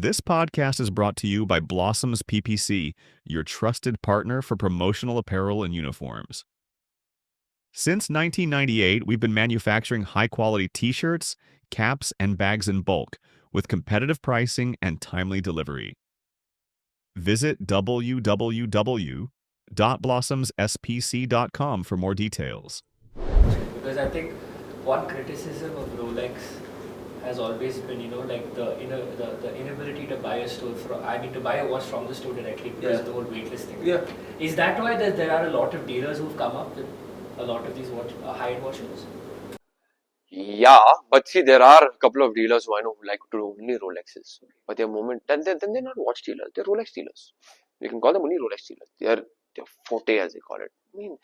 This podcast is brought to you by Blossoms PPC, your trusted partner for promotional apparel and uniforms. Since 1998, we've been manufacturing high-quality t-shirts, caps, and bags in bulk with competitive pricing and timely delivery. Visit www.blossomspc.com for more details. Because I think one criticism of Rolex has always been, the inability to buy to buy a watch from the store directly because of the whole waitlist thing. Yeah. Is that why there are a lot of dealers who've come up with a lot of these high-end watches? Yeah, but see, there are a couple of dealers who I know who like to do only Rolexes. But they're not watch dealers, they're Rolex dealers. You can call them only Rolex dealers. They're forte, as they call it. I mean,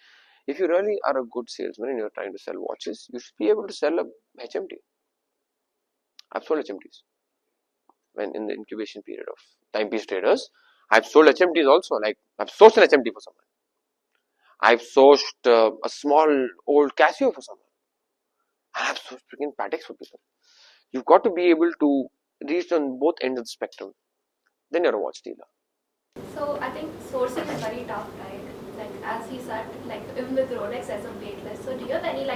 if you really are a good salesman and you're trying to sell watches, you should be able to sell a HMT. I've sold HMTs when in the incubation period of timepiece traders. I've sold HMTs also. Like I've sourced an HMT for someone. I've sourced a small old Casio for someone. And I've sourced freaking Pateks for people. You've got to be able to reach on both ends of the spectrum. Then you're a watch dealer. So I think sourcing is very tough, right? Like as he said, like even with Rolex as a waitlist. So do you have any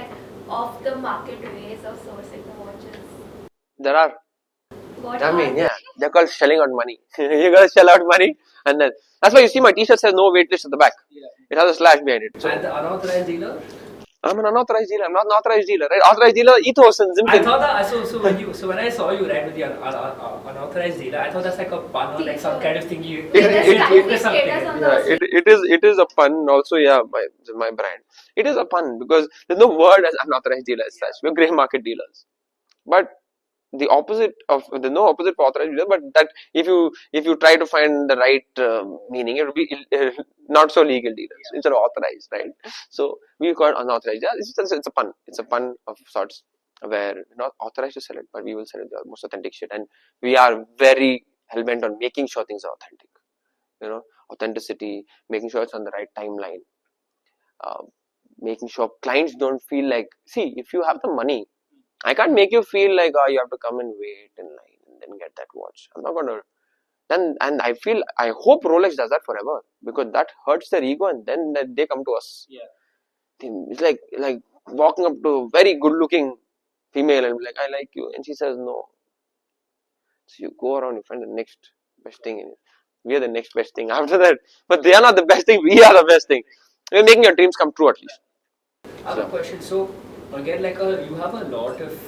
off the market ways of sourcing the watches? There are. What They're called shelling out money. You gotta shell out money, and then that's why you see my t-shirt says no waitlist at the back. Yeah. It has a slash behind it. So, and the unauthorized dealer? I'm an unauthorized dealer. I'm not an authorized dealer, right? Authorized dealer, ethos and Zimkin. I thought that when I saw you with the unauthorized dealer, I thought that's like a pun or like some kind of thing you. It is a pun also. Yeah, my brand. It is a pun because there's no word as unauthorized dealer as such. We're grey market dealers, but the opposite of there's no opposite for authorized dealer. But that if you try to find the right meaning, it will be not so legal dealers instead of authorized, right? So we call it unauthorized. Yeah, it's a pun. It's a pun of sorts where we're not authorized to sell it, but we will sell it the most authentic shit, and we are very hell bent on making sure things are authentic. Authenticity, making sure it's on the right timeline, making sure clients don't feel like, see, if you have the money, I can't make you feel like, you have to come and wait in line and then get that watch. I'm not going to. And I hope Rolex does that forever, because that hurts their ego, and then they come to us. Yeah. It's like walking up to a very good looking female and be like, I like you. And she says no. So you go around, you find the next best thing. We are the next best thing after that. But they are not the best thing, we are the best thing. We're making your dreams come true at least. I have a question. So, again, you have a lot of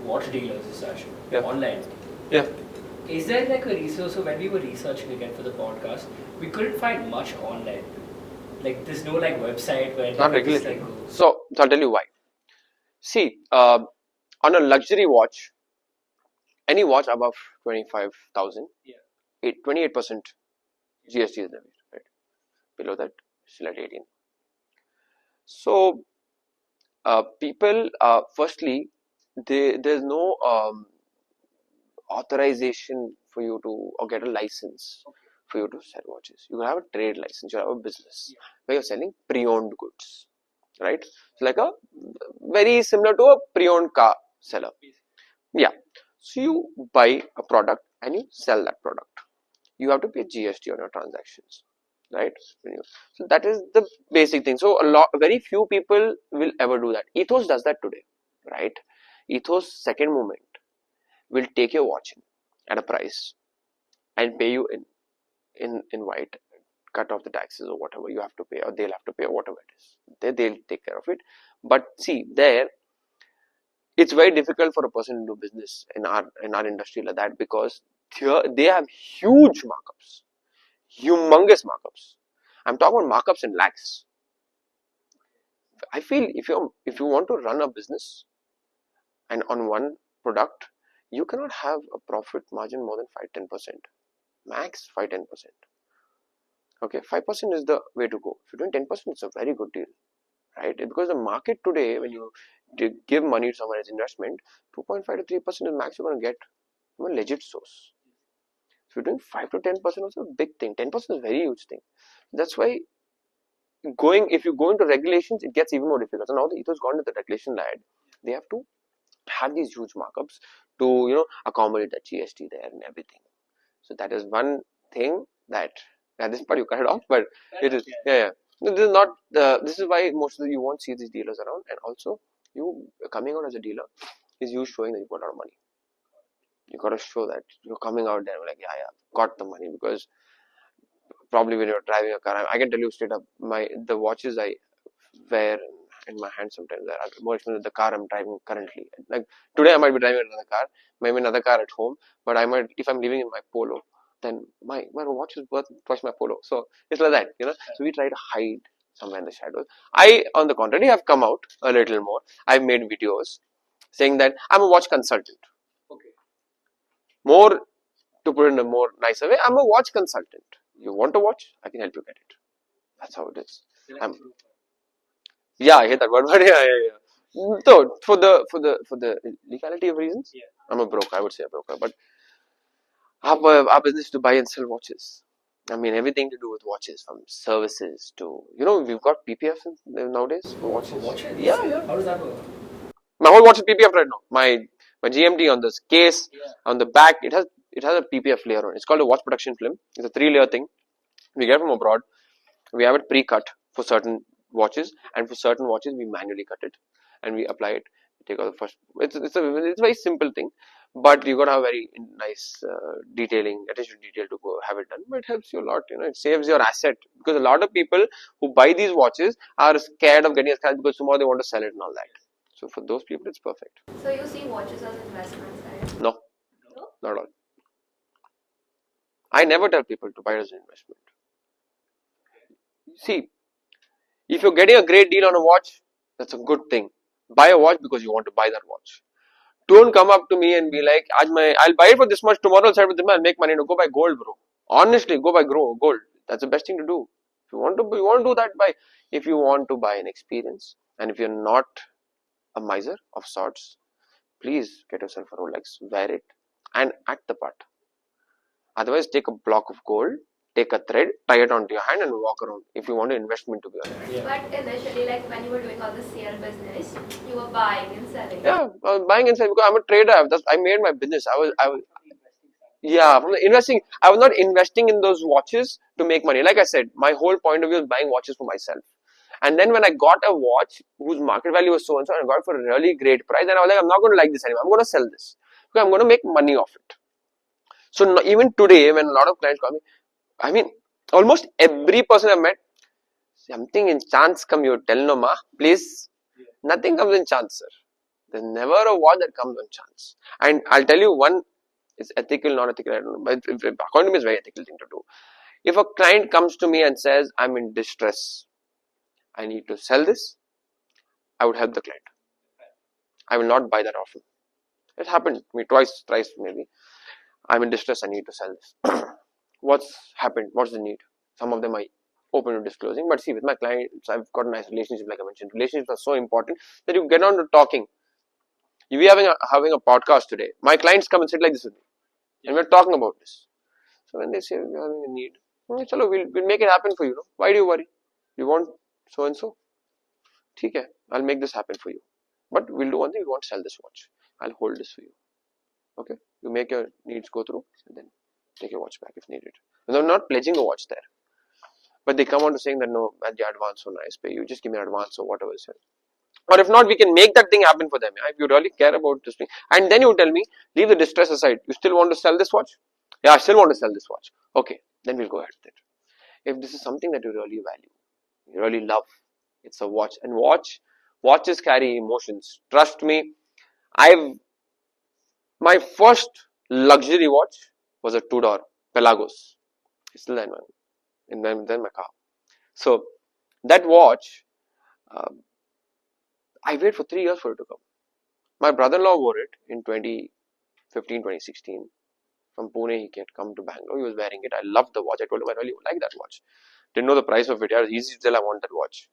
watch dealers online. Yeah. Is there a resource? So when we were researching again for the podcast, we couldn't find much online. There's no website where not regulated. So I'll tell you why. See, on a luxury watch, any watch above 25,000, 28% GST is levied, right? Below that, still at 18. So people, firstly, there's no authorization for you to, or get a license for you to sell watches. You have a trade license, you have a business where you're selling pre-owned goods, right? So like a very similar to a pre-owned car seller. Yeah. So you buy a product and you sell that product. You have to pay GST on your transactions, right? So that is the basic thing. So very few people will ever do that. Ethos does that today, right? Ethos second movement will take your watch at a price and pay you in white, cut off the taxes or whatever you have to pay, or they'll have to pay, or whatever it is. They'll take care of it. But see, there it's very difficult for a person to do business in our industry like that, because here they have huge markups, humongous markups. I'm talking about markups in lakhs. I feel if you want to run a business and on one product, you cannot have a profit margin more than 5-10%, max 5-10%. Okay, 5% is the way to go. If you're doing 10%, it's a very good deal, right? Because the market today, when you give money to someone as investment, 2.5 to 3% is max you're going to get from a legit source. If you're doing 5 to 10%, also a big thing. 10% is a very huge thing. That's why if you go into regulations, it gets even more difficult. So now the ethos gone to the regulation side. They have to have these huge markups to accommodate that GST there and everything. So that is one thing that at this part you cut it off, but it is No, this is not this is why most of you won't see these dealers around, and also you coming out as a dealer is you showing that you've got a lot of money. You got to show that you're coming out there like got the money, because probably when you're driving a car, I can tell you straight up, the watches I wear in my hand sometimes are more expensive than the car I'm driving currently. Like today I might be driving another car, maybe another car at home, but I might, if I'm living in my Polo, then my watch is worth twice my Polo. So it's like that, So we try to hide somewhere in the shadows. I, on the contrary, have come out a little more. I've made videos saying that I'm a watch consultant. Okay. More, to put it in a more nicer way, I'm a watch consultant. You want a watch? I can help you get it. That's how it is. I hate that word, but So for the legality of reasons, I'm a broker. I would say a broker, but our business is to buy and sell watches. I mean, everything to do with watches, from services to we've got PPF nowadays for watches. Watches? Yeah. How does that work? My whole watch is PPF right now. My GMT on this case, on the back, it has a PPF layer on it. It's called a watch protection film. It's a 3-layer thing. We get it from abroad. We have it pre-cut for certain watches, and for certain watches we manually cut it and we apply it. Take out the first. It's a very simple thing, but you got to have very nice attention to detail to go have it done. But it helps you a lot. It saves your asset, because a lot of people who buy these watches are scared of getting a scratch because tomorrow they want to sell it and all that. So for those people, it's perfect. So you see watches as investments, right? No, not at all. I never tell people to buy it as an investment. See, if you're getting a great deal on a watch, that's a good thing. Buy a watch because you want to buy that watch. Don't come up to me and be like, I'll buy it for this much, tomorrow I'll sell it for this much, I'll make money. No, go buy gold, bro. Honestly, go buy gold. That's the best thing to do. If you want to do that, buy. If you want to buy an experience, and if you're not a miser of sorts, please get yourself a Rolex, wear it, and act the part. Otherwise, take a block of gold, take a thread, tie it onto your hand and walk around if you want an investment to be on it. But initially, like when you were doing all the sale business, you were buying and selling. Yeah, I was buying and selling because I'm a trader. I made my business. From the investing, I was not investing in those watches to make money. Like I said, my whole point of view is buying watches for myself. And then when I got a watch whose market value was so and so, and I got it for a really great price, then I was like, I'm not going to like this anymore. I'm going to sell this because I'm going to make money off it. So even today, when a lot of clients call me, I mean, almost every person I've met, something in chance come, you tell no ma, please. Nothing comes in chance, sir. There's never a watch that comes on chance. And I'll tell you one, it's ethical, not ethical, I don't know, but according to me, it's a very ethical thing to do. If a client comes to me and says, I'm in distress, I need to sell this, I would help the client. I will not buy that often. It happened to me twice, thrice maybe. I'm in distress, I need to sell this. What's happened? What's the need? Some of them are open to disclosing, but see, with my clients, I've got a nice relationship, like I mentioned. Relationships are so important that you get on to talking. We are having a podcast today. My clients come and sit like this with me, and we're talking about this. So when they say we're having a need, we'll make it happen for you. No? Why do you worry? You want so and so? Okay, I'll make this happen for you. But we'll do one thing. We won't sell this watch. I'll hold this for you. Okay, you make your needs go through, and then take your watch back if needed. And I'm not pledging a watch there, but they come on to saying that no, the advance so nice, pay you just give me an advance or whatever is it. Or if not, we can make that thing happen for them. If you really care about this thing, and then you tell me, leave the distress aside. You still want to sell this watch? Yeah, I still want to sell this watch. Okay, then we'll go ahead with it. If this is something that you really value, you really love, it's a watch, and watches carry emotions. Trust me, my first luxury watch was a Tudor Pelagos. It's still there in my car. So that watch, I waited for 3 years for it to come. My brother-in-law wore it in 2015, 2016. From Pune, he had come to Bangalore. He was wearing it. I loved the watch. I told him I really like that watch. Didn't know the price of it. It was easy to tell I want that watch.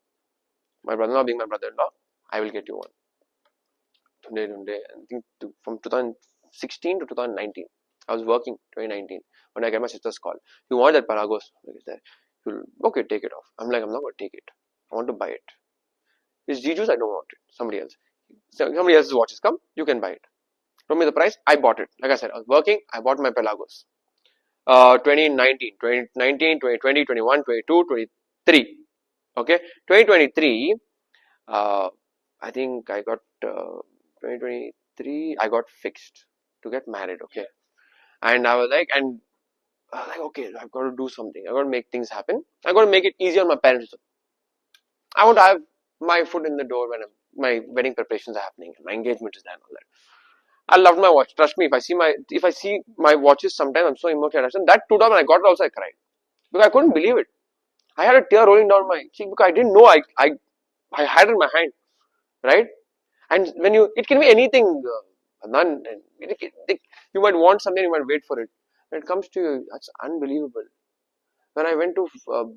My brother-in-law being my brother-in-law, I will get you one. Today, I think from 2016 to 2019. I was working 2019 when I get my sister's call. You want that Pelagos? Okay, take it off. I'm like, I'm not going to take it. I want to buy it. It's Jiju's, I don't want it. Somebody else's watches come, you can buy it. Told me the price, I bought it. Like I said, I was working, I bought my Pelagos. 2019, 2019, 2020, 21, 22, 23. Okay, 2023. I think I got 2023. I got fixed to get married. Okay, and I was like, okay, I've got to do something. I've got to make things happen. I've got to make it easier on my parents. I want to have my foot in the door when my wedding preparations are happening, my engagement is there and all that. I loved my watch. Trust me, if I see my watches sometimes, I'm so emotionally attached. And that Tudor, when I got it also, I cried because I couldn't believe it. I had a tear rolling down my cheek because I didn't know I had it in my hand, right? And when it can be anything. None. You might want something, you might wait for it. When it comes to you, that's unbelievable. When I went to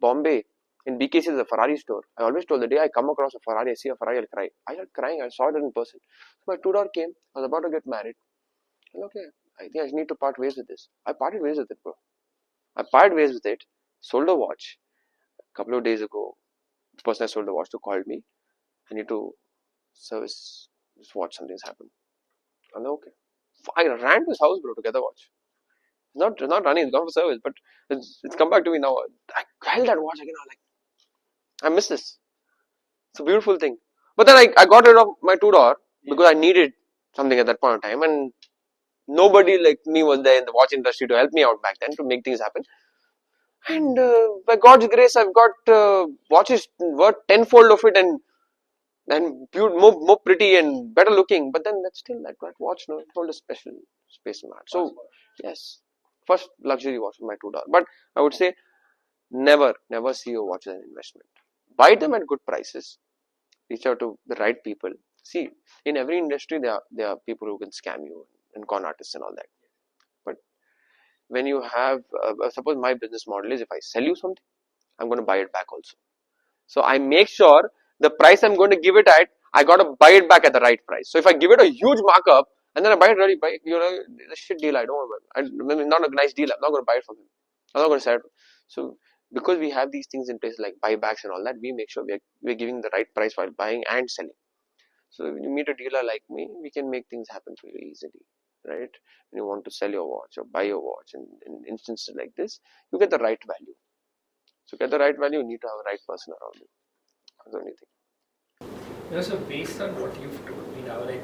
Bombay in BKC, there's a Ferrari store. I always told the day I come across a Ferrari, I see a Ferrari, I'll cry. I started crying. I saw it in person. So my Tudor came. I was about to get married. And okay, I think I need to part ways with this. I parted ways with it, bro. I parted ways with it. Sold a watch. A couple of days ago, the person I sold the watch to called me. I need to service this watch. Something's happened. I'm like, okay. I ran to his house, bro, to get the watch. It's not running. It's gone for service, but it's come back to me now. I held that watch again. I'm like, I miss this. It's a beautiful thing. But then I got rid of my Tudor because I needed something at that point of time, and nobody like me was there in the watch industry to help me out back then to make things happen. And by God's grace, I've got watches worth tenfold of it and more pretty and better looking. But then that's still that watch, no, it holds a special space in my heart. So yes, first luxury watch with my Tudor. But I would say never see your watch as an investment. Buy them at good prices. Reach out to the right people. See, in every industry there are people who can scam you and con artists and all that. But when you have, suppose my business model is if I sell you something, I'm going to buy it back also. So I make sure the price I'm going to give it at, I got to buy it back at the right price. So if I give it a huge markup and then I buy it really, it's a shit deal. I don't want to buy. Not a nice deal. I'm not going to buy it from him. I'm not going to sell it. So because we have these things in place like buybacks and all that, we make sure we're giving the right price while buying and selling. So when you meet a dealer like me, we can make things happen for you easily, right? When you want to sell your watch or buy your watch, in instances like this, you get the right value. So get the right value, you need to have a right person around you. That's the only thing. So based on what you've told me now, like,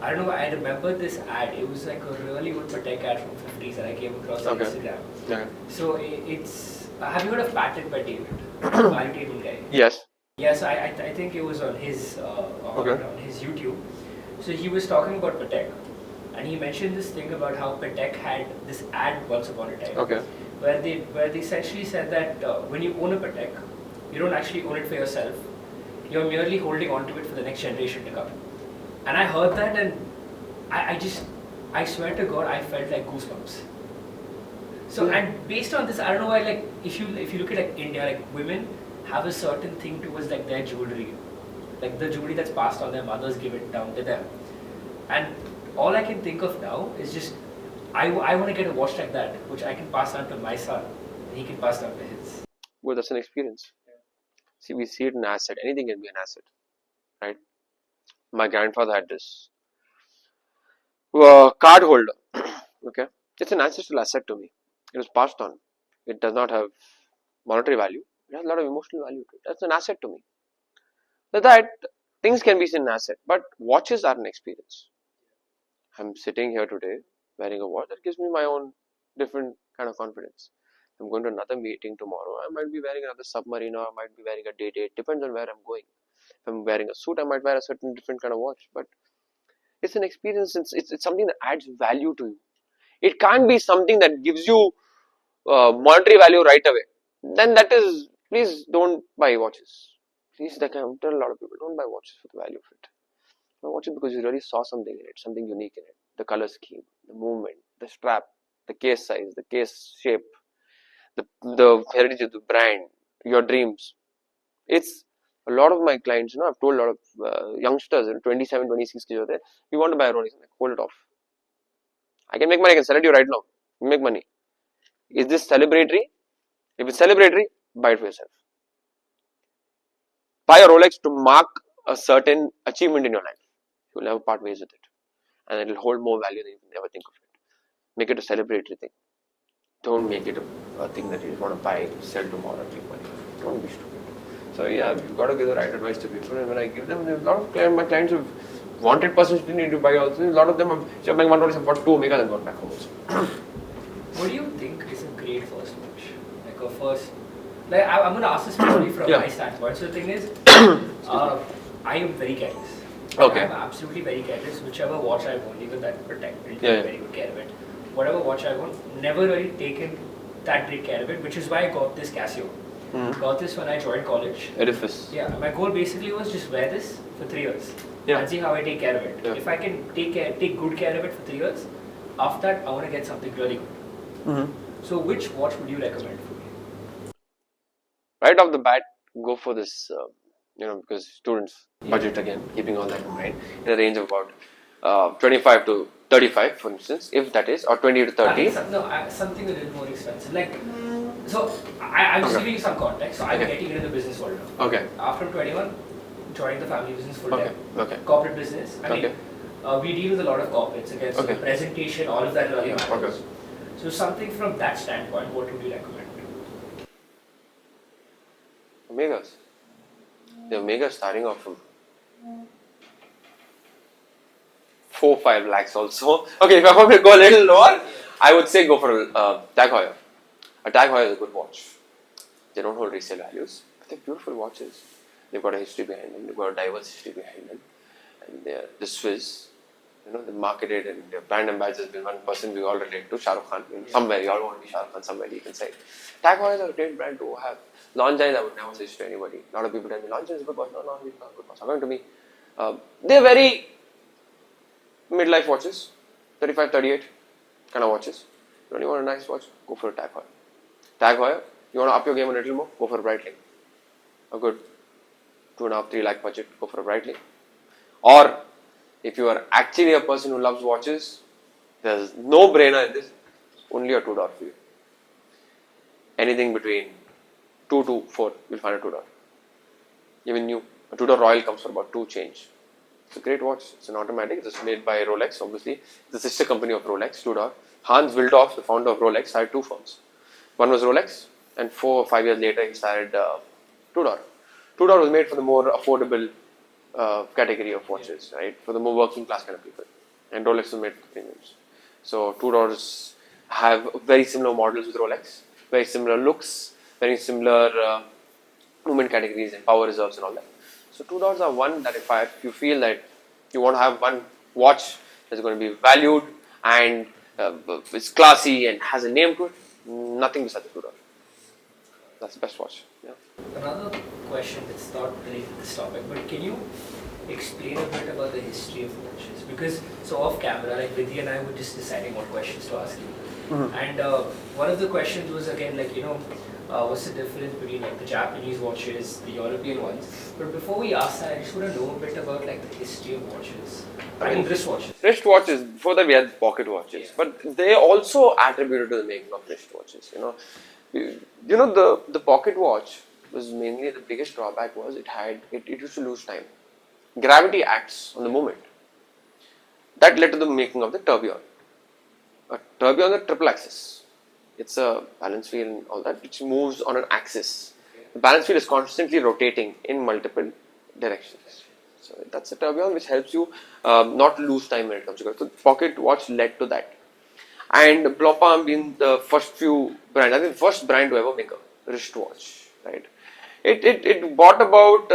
I don't know, I remember this ad. It was like a really good Patek ad from 50s that I came across on Instagram. Yeah. So it's, have you heard of Patent by David? Value table guy. Yes. Yes, I think it was on his on his YouTube. So he was talking about Patek, and he mentioned this thing about how Patek had this ad once upon a time. Okay. Where they essentially said that when you own a Patek, you don't actually own it for yourself. You're merely holding on to it for the next generation to come. And I heard that, and I swear to God, I felt like goosebumps. So and based on this, I don't know why, like if you look at like India, like women have a certain thing towards like their jewelry, like the jewelry that's passed on, their mothers give it down to them. And all I can think of now is just I want to get a watch like that, which I can pass on to my son, and he can pass down to his. Well, that's an experience. See, we see it in asset. Anything can be an asset, right? My grandfather had this card holder. Okay, it's an ancestral asset to me. It was passed on. It does not have monetary value. It has a lot of emotional value to it. That's an asset to me. So that things can be seen an asset, but watches are an experience. I'm sitting here today wearing a watch that gives me my own different kind of confidence. I'm going to another meeting tomorrow. I might be wearing another submarine, or I might be wearing a day. Depends on where I'm going. If I'm wearing a suit, I might wear a certain different kind of watch. But it's an experience. It's something that adds value to you. It can't be something that gives you monetary value right away. Then that is, please don't buy watches. Please, I can tell a lot of people, don't buy watches for the value of it. Buy watches because you really saw something in it, something unique in it. The color scheme, the movement, the strap, the case size, the case shape, the heritage of the brand, your dreams. It's a lot of my clients, I've told a lot of youngsters, 27, 26 years there, you want to buy a Rolex, hold it off. I can make money, I can sell it to you right now. You make money. Is this celebratory? If it's celebratory, buy it for yourself. Buy a Rolex to mark a certain achievement in your life. You'll never part ways with it. And it will hold more value than you can ever think of it. Make it a celebratory thing. Don't make it a thing that you just want to buy, sell tomorrow, and make money. Don't be stupid. So yeah, you've got to give the right advice to people. And when I give them, a lot of my clients have wanted persons didn't need to buy also. A lot of them have, so I'm buying $1, I bought 2 Omega and got back home also. What do you think is a great first watch? Like a first, like I'm going to ask this purely from my standpoint. So the thing is, I am very careless. Okay. I'm absolutely very careless. Whichever watch I own, even that protect, really take very good care of it. Whatever watch I own, never really taken that great care of it, which is why I got this Casio. Got this when I joined college. Edifice. Yeah, my goal basically was just wear this for 3 years Yeah. and see how I take care of it. Yeah. If I can take good care of it for 3 years, after that I want to get something really good. So which watch would you recommend for me? Right off the bat, go for this, because students budget again, keeping all that in mind, in a range of about 25 to 35, for instance, if that is, or 20 to 30. Something a little more expensive. Like, so I'm just giving you some context. So I'm getting into the business world now. Okay. After 21, joining the family business full time. Okay. Corporate business. I mean, we deal with a lot of corporates again. So the presentation, all of that really matters. Okay. So something from that standpoint, what would you recommend? Omegas. The Omega starting off from 4-5 lakhs also. Okay, if I want to go a little lower, I would say go for a Tag Heuer. A Tag Heuer is a good watch. They don't hold resale values, but they're beautiful watches. They've got a history behind them. They've got a diverse history behind them, and they're the Swiss. They marketed, and their brand ambassador has been one person we all relate to, Shah Rukh Khan. Somewhere you all want to be Shah Rukh Khan. Somewhere you can say. Tag Heuer is a great brand to have. Longines I would never suggest to anybody. A lot of people tell me Longines is a good watch. No, it's not a good watch. According to me, they're very midlife watches, 35, 38 kind of watches. You only want a nice watch, go for a Tag Heuer. Tag Heuer, you want to up your game a little more, go for a Breitling. A good 2.5, 3 lakh budget, go for a Breitling. Or if you are actually a person who loves watches, there's no brainer in this, only a Tudor for you. Anything between 2 to 4, you'll find a Tudor. Even new, a Tudor Royal comes for about 2 change. It's a great watch. It's an automatic. It's made by Rolex, obviously. The sister company of Rolex, Tudor. Hans Willdorf, the founder of Rolex, started 2 firms. One was Rolex, and 4 or 5 years later, he started Tudor. Tudor was made for the more affordable category of watches, right? For the more working class kind of people. And Rolex was made for premiums. So Tudors have very similar models with Rolex, very similar looks, very similar movement categories and power reserves and all that. So Tudors are one that if you feel that you want to have one watch that's going to be valued and it's classy and has a name to it, nothing besides the Tudor. That's the best watch. Yeah. Another question that's not related to this topic, but can you explain a bit about the history of watches? Because so off camera, like Vidhi and I were just deciding what questions to ask you. And one of the questions was again like, what's the difference between like the Japanese watches, the European ones? But before we ask that, I just want to know a bit about like the history of watches. I mean wristwatches. Wristwatches, before that we had pocket watches, but they also attributed to the making of wristwatches. The pocket watch was mainly the biggest drawback was it used to lose time. Gravity acts on the movement. That led to the making of the tourbillon. A tourbillon is a triple axis. It's a balance wheel and all that, which moves on an axis. The balance wheel is constantly rotating in multiple directions. So that's a tourbillon which helps you not lose time when it comes to it. So pocket watch led to that. And Blancpain being the first few brands, I think the first brand to ever make a wristwatch, right? It brought about,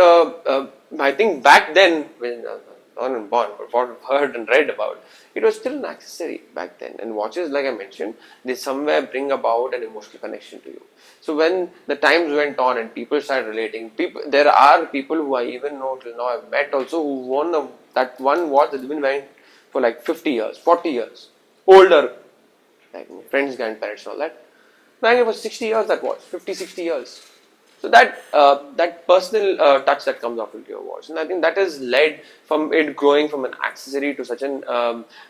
I think back then, when I wasn't born, but what I've heard and read about, it was still an accessory back then. And watches, like I mentioned, they somewhere bring about an emotional connection to you. So when the times went on and people started relating, there are people who I even know till now I've met also who won that one watch that's been wearing for like 50 years, 40 years, older, like friends, grandparents and all that. Wearing it for 60 years that watch, 50, 60 years. So that personal touch that comes off into your watch, and I think that has led from it growing from an accessory to such an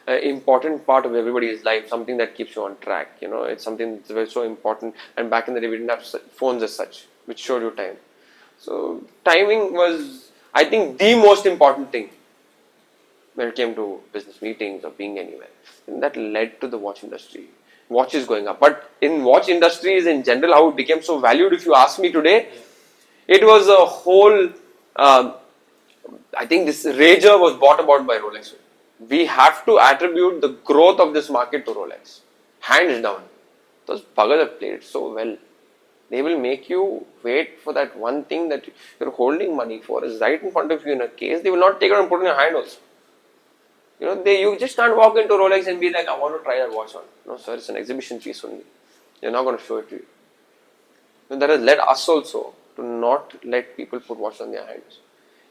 important part of everybody's life, something that keeps you on track. It's something that's very so important. And back in the day, we didn't have phones as such, which showed you time. So timing was, I think, the most important thing when it came to business meetings or being anywhere, and that led to the watch industry watches going up. But in watch industries in general, how it became so valued, if you ask me today, it was a whole, I think this Rager was bought about by Rolex. We have to attribute the growth of this market to Rolex. Hands down. Those buggers have played it so well. They will make you wait for that one thing that you're holding money for is right in front of you in a case. They will not take it and put it in your hand also. You just can't walk into Rolex and be like, I want to try that watch on. No, sir, it's an exhibition piece only. They're not going to show it to you. And that has led us also to not let people put watches on their hands.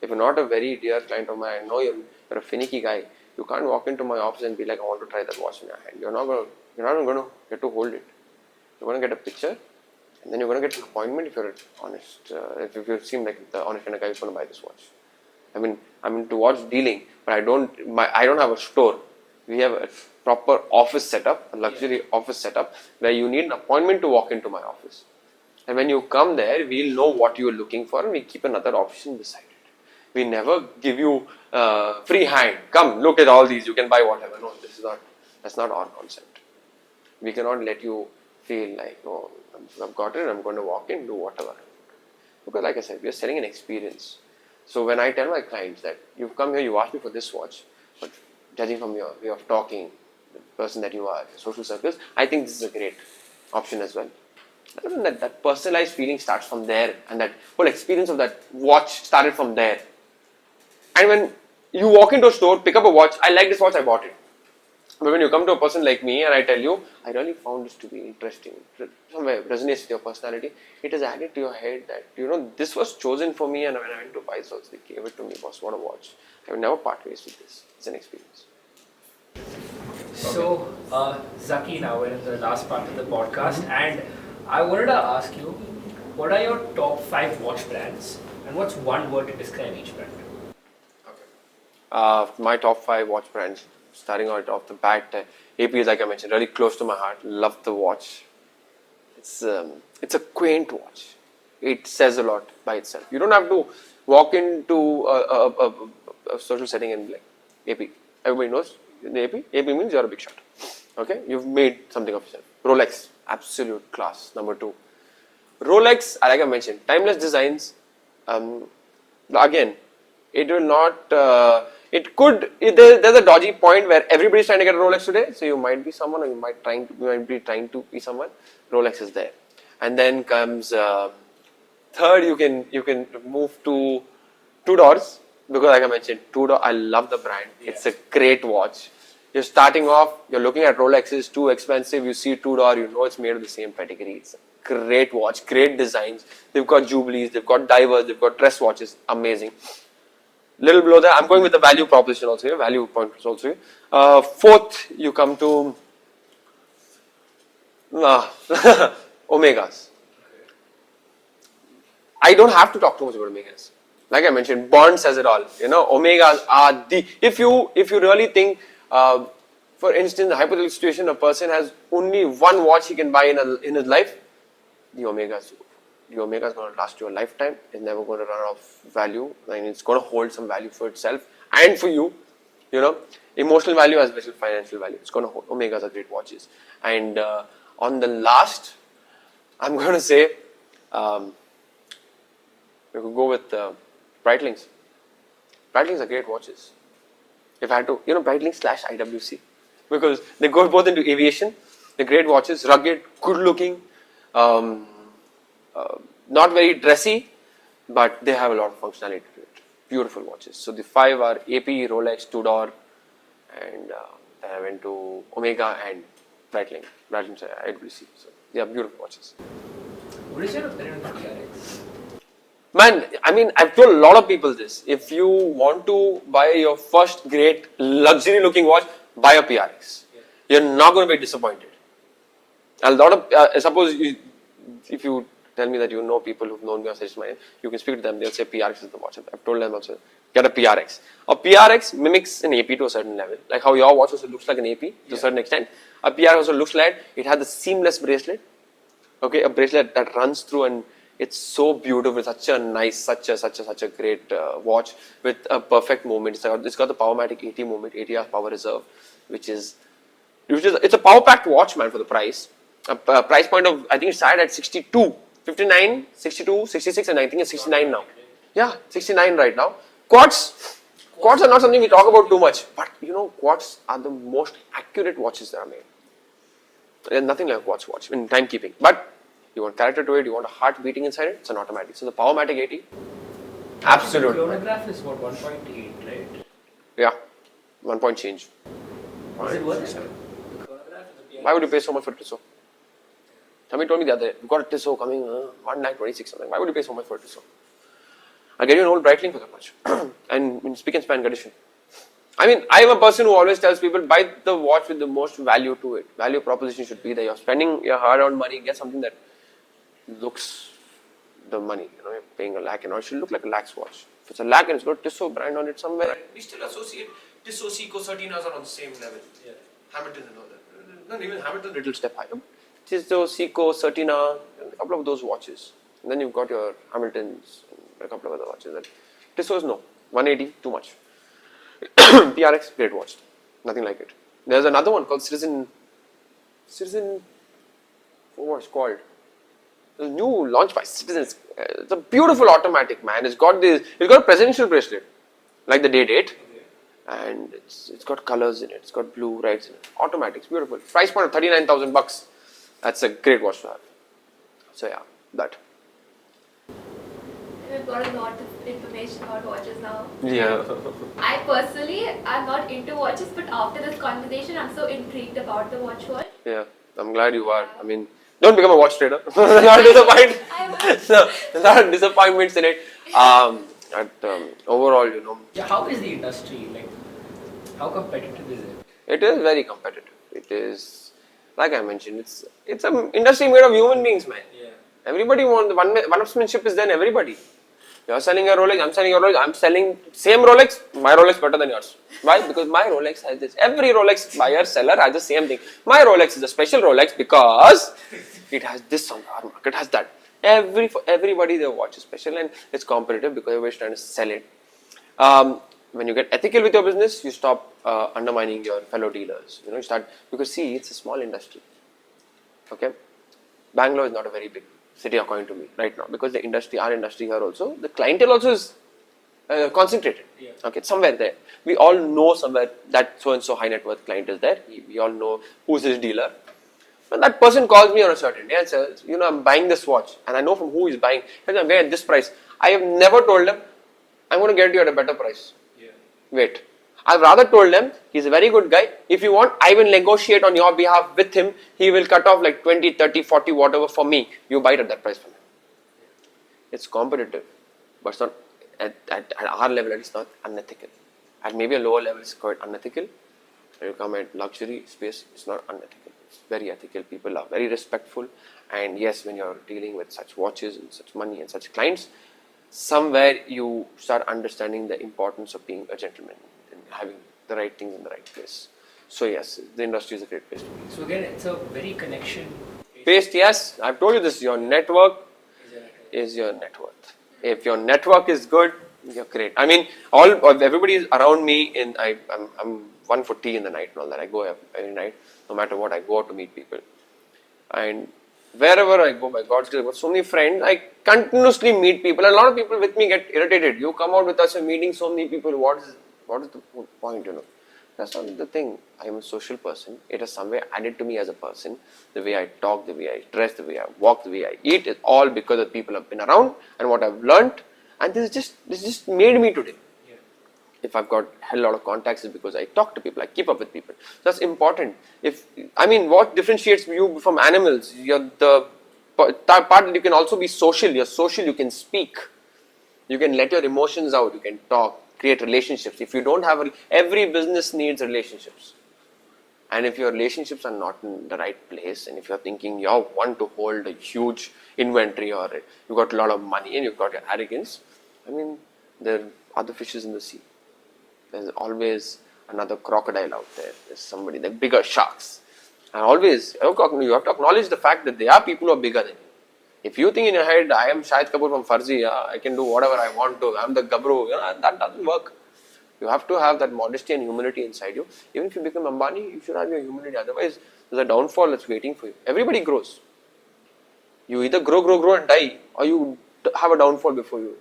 If you're not a very dear client of mine, I know you're a finicky guy. You can't walk into my office and be like, I want to try that watch in your hand. You're not going to get to hold it. You're going to get a picture, and then you're going to get an appointment if you're honest. If you seem like the honest kind of guy who's going to buy this watch. I mean, I'm into watch dealing, but I don't have a store. We have a proper office setup, a luxury office setup, where you need an appointment to walk into my office. And when you come there, we'll know what you're looking for, and we keep another option beside it. We never give you free hand. Come, look at all these. You can buy whatever. No, that's not our concept. We cannot let you feel like, oh, I've got it. I'm going to walk in, do whatever. Because, like I said, we are selling an experience. So when I tell my clients that you've come here, you asked me for this watch, but judging from your way of talking, the person that you are, your social circles, I think this is a great option as well. That personalized feeling starts from there, and that whole experience of that watch started from there. And when you walk into a store, pick up a watch, I like this watch, I bought it. But when you come to a person like me and I tell you, I really found this to be interesting, somewhere resonates with your personality, it is added to your head that, this was chosen for me, and when I went to buy it, they gave it to me, boss, what a watch. I will never part ways with this. It's an experience. So, Zaki, now we're in the last part of the podcast, and I wanted to ask you, what are your top 5 watch brands, and what's one word to describe each brand? My top 5 watch brands, starting out off the bat, AP is, like I mentioned, really close to my heart. Love the watch. It's a quaint watch. It says a lot by itself. You don't have to walk into a social setting and be like, AP. Everybody knows the AP. AP means you're a big shot. Okay, you've made something of yourself. Rolex, absolute class. Number 2. Rolex, like I mentioned, timeless designs. Again, it will not. There's a dodgy point where everybody's trying to get a Rolex today. So you might be someone, or you might be trying to be someone. Rolex is there, and then comes third. You can move to Tudors, because, like I mentioned, Tudor. I love the brand. It's a great watch. You're starting off. You're looking at Rolexes, too expensive. You see Tudor, you know it's made of the same pedigree. It's a great watch, great designs. They've got jubilees, they've got divers, they've got dress watches. Amazing. Little below that, I'm going with the value proposition also here, value point also here. Fourth, you come to Omegas. I don't have to talk too much about Omegas. Like I mentioned, Bond says it all. Omegas are if you really think, for instance, a hypothetical situation, a person has only one watch he can buy in his life, the Omegas. The Omega is going to last you a lifetime. It's never going to run out of value. It's going to hold some value for itself and for you. Emotional value as well as financial value. It's going to hold. Omegas are great watches. And on the last, I'm going to say, we could go with Breitlings. Breitlings are great watches. If I had to, Breitling / IWC, because they go both into aviation. They're great watches, rugged, good looking. Not very dressy, but they have a lot of functionality to it. Beautiful watches. So the 5 are AP, Rolex, Tudor, and then I went to Omega and Breitling. Breitling, IWC. So they are beautiful watches. What is your opinion on PRX? Man, I've told a lot of people this. If you want to buy your first great luxury looking watch, buy a PRX. Yeah. You're not going to be disappointed. A lot of, suppose if you tell me that you know people who've known me or such mine, you can speak to them, they'll say PRX is the watch. I've told them also, get a PRX. A PRX mimics an AP to a certain level. Like how your watch also looks like an AP to a certain extent. A PRX also looks like it has the seamless bracelet. Okay, a bracelet that runs through, and it's so beautiful, such a nice, such a great watch with a perfect movement. It's got the Powermatic 80 movement, 80 hours power reserve, which is It's a power packed watch, man, for the price. A price point of, I think it's started at 62, 59, 62, 66, and I think it's 69 now. Yeah, 69 right now. Quartz are not something we talk about too much, but quartz are the most accurate watches that are made. There's nothing like a quartz watch in timekeeping, but you want character to it, you want a heart beating inside it, it's an automatic. So the Powermatic 80, absolute. The chronograph is what, 1.8, right? Yeah, 1 point change. Is it worth it? The chronograph is a Why would you pay so much for Tissot? Tommy told me the other day, we've got a Tissot coming 1,26,000 something. Why would you pay so much for a Tissot? I'll get you an old Breitling for that much. And in speak and span condition. I mean, I am a person who always tells people, buy the watch with the most value to it. Value proposition should be that you're spending your hard-earned money, get something that looks the money. You're paying $1 lakh, it should look like a lakh's watch. If it's a lakh and it's got Tissot brand on it somewhere, we still associate Tissot, Seiko, Certinas are on the same level. Yeah. Hamilton and all that. Not even Hamilton, little step higher. Tissot, Seiko, Certina, a couple of those watches. And then you've got your Hamiltons, and a couple of other watches. Tissot's no, 180, too much. PRX, great watch. Nothing like it. There's another one called Citizen, what was it called? The new launch by Citizen. It's a beautiful automatic, man. It's got a presidential bracelet, like the date, and it's got colors in it. It's got blue reds in it. Automatic, it's beautiful. Price point of 39,000 bucks. That's a great watch to have. So yeah, that. We've got a lot of information about watches now. Yeah. I personally am not into watches, but after this conversation, I'm so intrigued about the watch world. Yeah, I'm glad you are. I mean, don't become a watch trader. Not disappointed. So, there's not disappointments in it. Overall, Yeah, how is the industry? Like, how competitive is it? It is very competitive. It is, like I mentioned, it's an industry made of human beings, man. Yeah. Everybody wants, one-upsmanship is then everybody. You're selling a Rolex, I'm selling a Rolex, I'm selling same Rolex, my Rolex better than yours. Why? Because my Rolex has this. Every Rolex buyer, seller has the same thing. My Rolex is a special Rolex because it has this on our market, has that. Everybody, their watch is special and it's competitive because everybody's trying to sell it. When you get ethical with your business, you stop undermining your fellow dealers. You start, because see, it's a small industry. Okay? Bangalore is not a very big city according to me right now, because the industry, our industry here also, the clientele also is concentrated. Yeah. Okay, it's somewhere there. We all know somewhere that so and so high net worth client is there. We all know who's his dealer. When that person calls me on a certain day and says, I'm buying this watch, and I know from who he's buying, and I'm getting at this price. I have never told them, I'm going to get you at a better price. Yeah. Wait. I've rather told them, he's a very good guy. If you want, I will negotiate on your behalf with him. He will cut off like 20, 30, 40, whatever for me. You buy it at that price for me. It's competitive, but it's not at our level, it's not unethical. At maybe a lower level, it's quite unethical. When you come at luxury space, it's not unethical. It's very ethical. People are very respectful. And yes, when you're dealing with such watches and such money and such clients, somewhere you start understanding the importance of being a gentleman and having the right things in the right place. So yes, the industry is a great place to be. So again, it's a very connection Based, yes, I've told you this, your network is your net worth. If your network is good, you're great. I mean, everybody is around me, I'm one for tea in the night and all that. I go every night, no matter what, I go out to meet people. And wherever I go, by God's grace, I've got so many friends, I continuously meet people. And a lot of people with me get irritated. You come out with us and meeting so many people, what is the point, That's not the thing. I am a social person. It has somewhere added to me as a person. The way I talk, the way I dress, the way I walk, the way I eat is all because of people I've been around and what I've learnt. And this just made me today. Yeah. If I've got a hell lot of contacts, it's because I talk to people, I keep up with people. That's important. What differentiates you from animals? You're the part that you can also be social. You're social, you can speak. You can let your emotions out, you can talk, create relationships. If you don't have, every business needs relationships. And if your relationships are not in the right place, and if you're thinking you want to hold a huge inventory, or you've got a lot of money and you've got your arrogance, there are other fishes in the sea. There's always another crocodile out there. There's somebody, the bigger sharks. And always, you have to acknowledge the fact that there are people who are bigger than you. If you think in your head, I am Shahid Kapoor from Farzi, I can do whatever I want to, I'm the Gabru, that doesn't work. You have to have that modesty and humility inside you. Even if you become Ambani, you should have your humility. Otherwise, there's a downfall that's waiting for you. Everybody grows. You either grow and die, or you have a downfall before you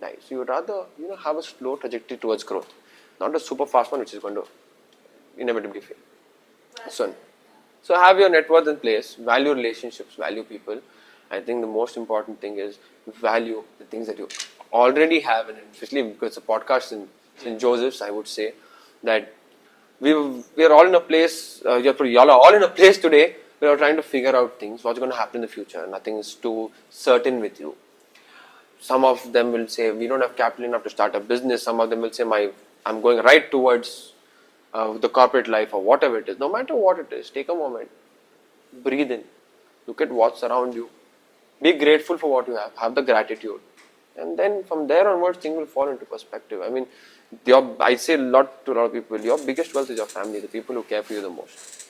die. So you would rather, have a slow trajectory towards growth, not a super fast one which is going to inevitably fail. So have your net worth in place, value relationships, value people. I think the most important thing is value the things that you already have, and especially because it's a podcast in St. Joseph's, I would say that we are all in a place, y'all are all in a place today where you're trying to figure out things, what's going to happen in the future. Nothing is too certain with you. Some of them will say, we don't have capital enough to start a business. Some of them will say, I'm going right towards the corporate life or whatever it is. No matter what it is, take a moment, breathe in, look at what's around you, be grateful for what you have the gratitude, and then from there onwards things will fall into perspective. I mean, I say to a lot of people, your biggest wealth is your family, the people who care for you the most.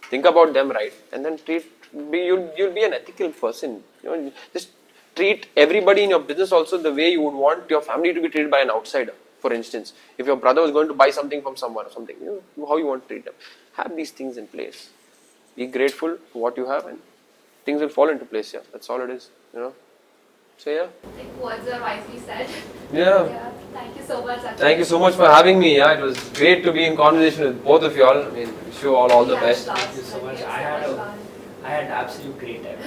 Think about them right, and then you'll be an ethical person. Just treat everybody in your business also the way you would want your family to be treated by an outsider. For instance, if your brother was going to buy something from someone or something, how you want to treat them. Have these things in place. Be grateful for what you have, and things will fall into place. Yeah, that's all it is. So yeah. I think words are wisely said. Yeah. Thank you so much. Zaki. Thank you so much for having me. Yeah, it was great to be in conversation with both of you all. I mean, wish you all the best. Thank you so much. I had absolute great time.